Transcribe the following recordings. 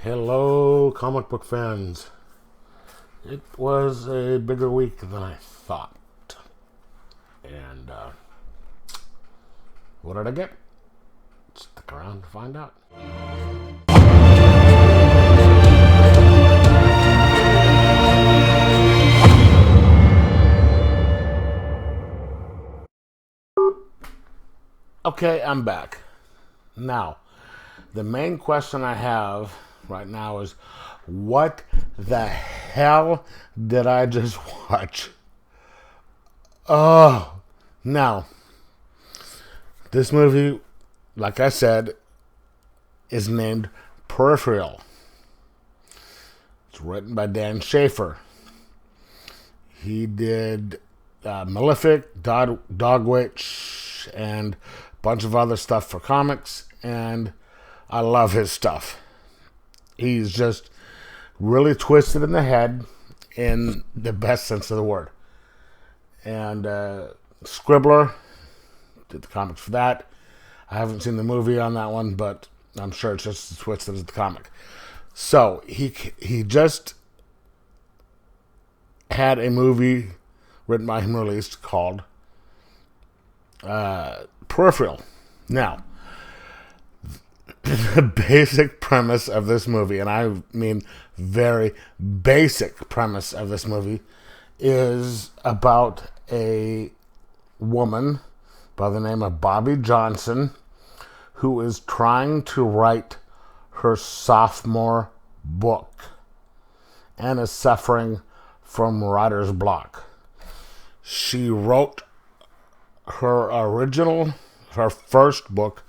Hello, comic book fans. It was a bigger week than I thought. And what did I get? Stick around to find out. Okay, I'm back. Now, the main question I have right now is, what the hell did I just watch? Oh, now, this movie, like I said, is named Peripherial. It's written by Dan Schaffer. He did Malefic, Dogwitch, and a bunch of other stuff for comics, and I love his stuff. He's just really twisted in the head in the best sense of the word. And Scribbler did the comics for that. I haven't seen the movie on that one, but I'm sure it's just as twisted as the comic. So he just had a movie written by him released called Peripherial. Now, the basic premise of this movie, and I mean very basic premise of this movie, is about a woman by the name of Bobby Johnson who is trying to write her sophomore book and is suffering from writer's block. She wrote her first book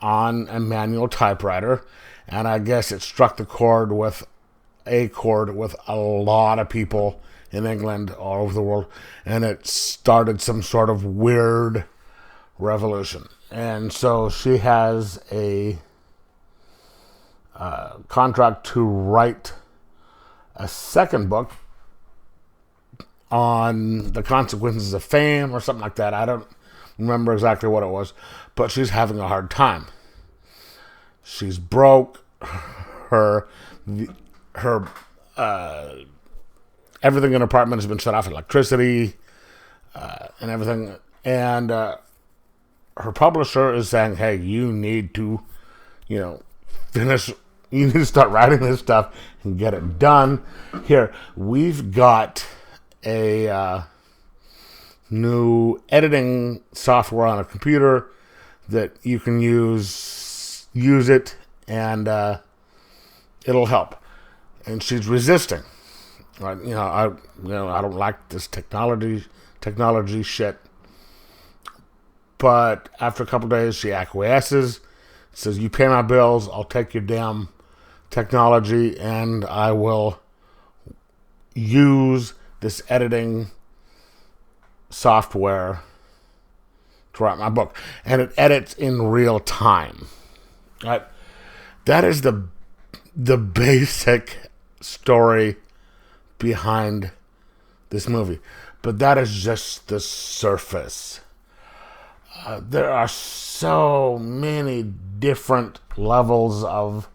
on a manual typewriter, and I guess it struck a chord with a lot of people in England, all over the world, and it started some sort of weird revolution. And so she has a contract to write a second book on the consequences of fame or something like that. I don't remember exactly what it was, but she's having a hard time. She's broke. Her everything in her apartment has been shut off, electricity and everything. And her publisher is saying, "Hey, you need to, finish. You need to start writing this stuff and get it done. Here, we've got a new editing software on a computer that you can use it, and it'll help." And she's resisting. Right? I don't like this technology shit. But after a couple of days, she acquiesces, says, "You pay my bills, I'll take your damn technology, and I will use this editing software to write my book." And it edits in real time. Right? That is the basic story behind this movie. But that is just the surface. There are so many different levels of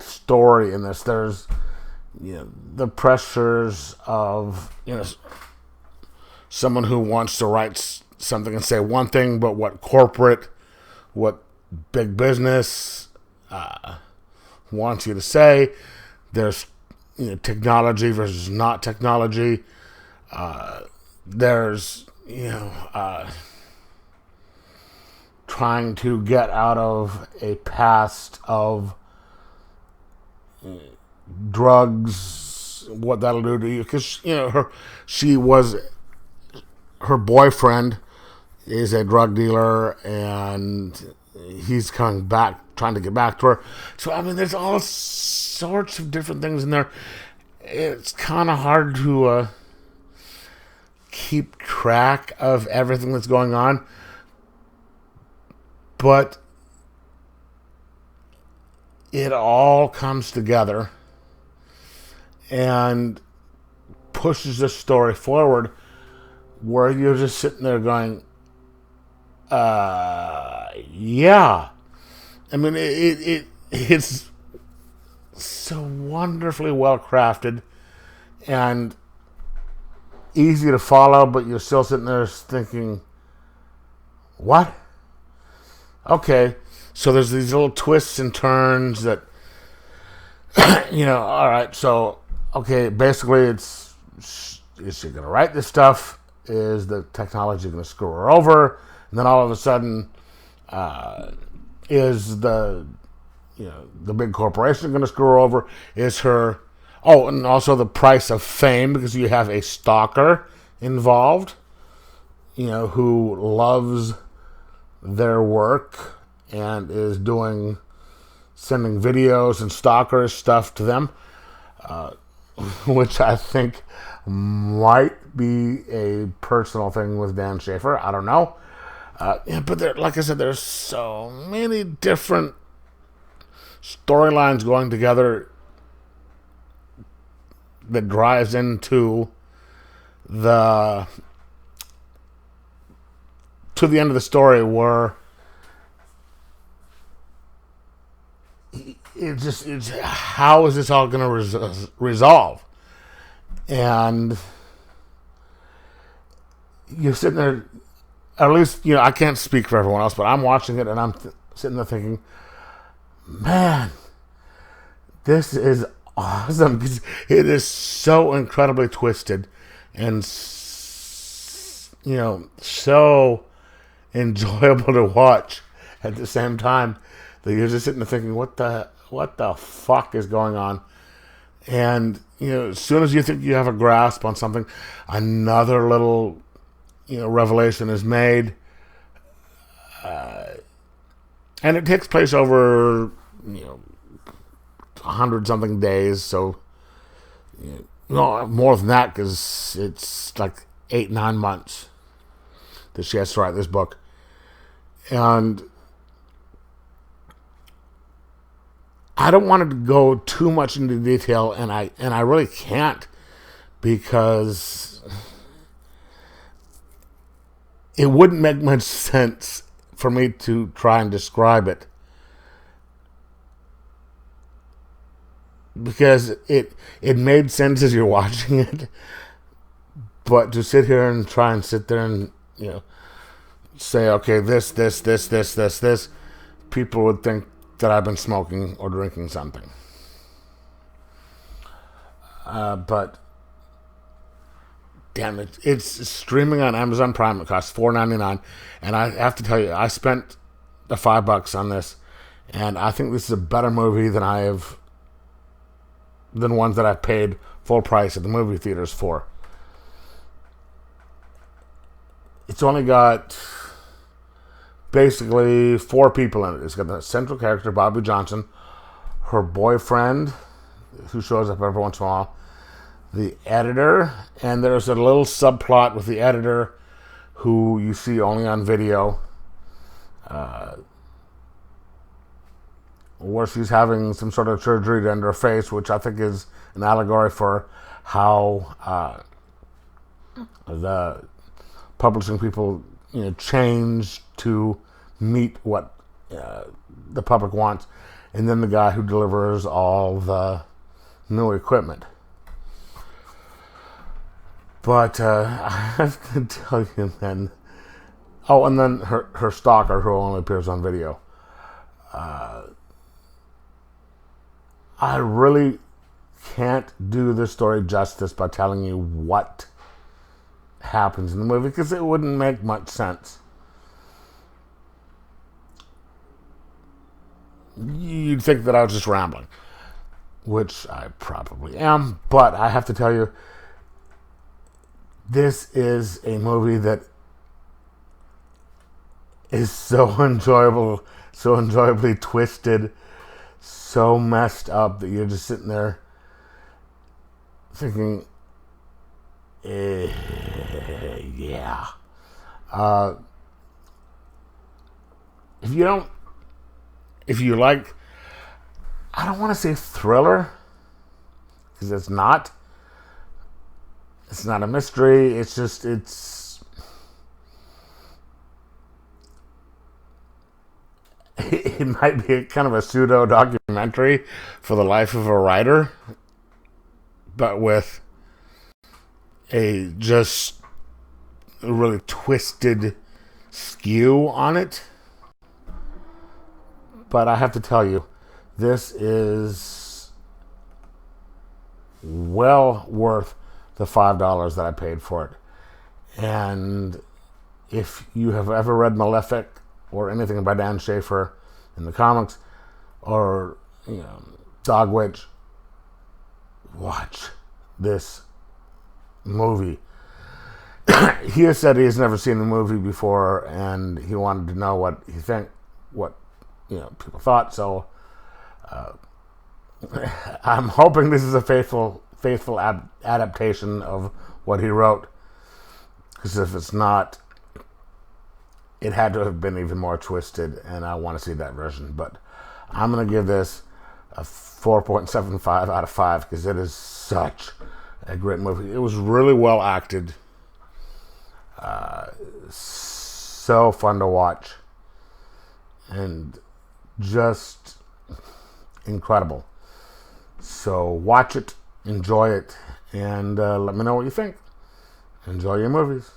story in this. There's the pressures of someone who wants to write something and say one thing, but what big business wants you to say. There's technology versus not technology. There's trying to get out of a past of drugs, what that'll do to you, because her boyfriend is a drug dealer, and he's coming back, trying to get back to her. So I mean, there's all sorts of different things in there. It's kind of hard to keep track of everything that's going on, but it all comes together and pushes the story forward, where you're just sitting there going, yeah, I mean, it's so wonderfully well crafted and easy to follow, but you're still sitting there thinking, what? Okay, so there's these little twists and turns that, all right, so, okay, basically is she going to write this stuff? Is the technology going to screw her over? And then all of a sudden, is the big corporation going to screw her over? Is her... Oh, and also the price of fame, because you have a stalker involved, who loves their work and is sending videos and stalker stuff to them, which I think might be a personal thing with Dan Schaffer. I don't know. But like I said, there's so many different storylines going together that drives into the end of the story, where it's how is this all going to resolve? And you're sitting there, at least, I can't speak for everyone else, but I'm watching it and I'm sitting there thinking, man, this is awesome, because it is so incredibly twisted and so enjoyable to watch at the same time, that you're just sitting there thinking, what the fuck is going on? And as soon as you think you have a grasp on something, another little revelation is made, and it takes place over 100-something days, so no more than that, because it's like 8-9 months that she has to write this book. And I don't want to go too much into detail, and I really can't, because it wouldn't make much sense for me to try and describe it, because it made sense as you're watching it, but to sit here and try and sit there and say, okay, this, people would think that I've been smoking or drinking something. But damn it, it's streaming on Amazon Prime. It costs $4.99, and I have to tell you, I spent the $5 on this, and I think this is a better movie than ones that I've paid full price at the movie theaters for. It's only got basically 4 people in it. It's got the central character, Bobby Johnson, her boyfriend, who shows up every once in a while, the editor, and there's a little subplot with the editor, who you see only on video, where she's having some sort of surgery under her face, which I think is an allegory for how the publishing people change to meet what the public wants, and then the guy who delivers all the new equipment. But I have to tell you, then, and then her stalker, who only appears on video. I really can't do this story justice by telling you what happens in the movie, because it wouldn't make much sense. You'd think that I was just rambling, which I probably am, but I have to tell you, this is a movie that is so enjoyable, so enjoyably twisted, so messed up, that you're just sitting there thinking, yeah. If you like, I don't want to say thriller, because it's not a mystery. It's just, it might be kind of a pseudo documentary for the life of a writer, but with a just really twisted skew on it. But I have to tell you, this is well worth the $5 that I paid for it. And if you have ever read Malefic or anything by Dan Schaffer in the comics, or Dog Witch, watch this movie. He has said he has never seen the movie before, and he wanted to know what people thought. So I'm hoping this is a faithful adaptation of what he wrote. Because if it's not, it had to have been even more twisted, and I want to see that version. But I'm going to give this a 4.75 out of 5 because it is such a great movie. It was really well acted. So fun to watch. And just incredible. So watch it, enjoy it, and let me know what you think. Enjoy your movies.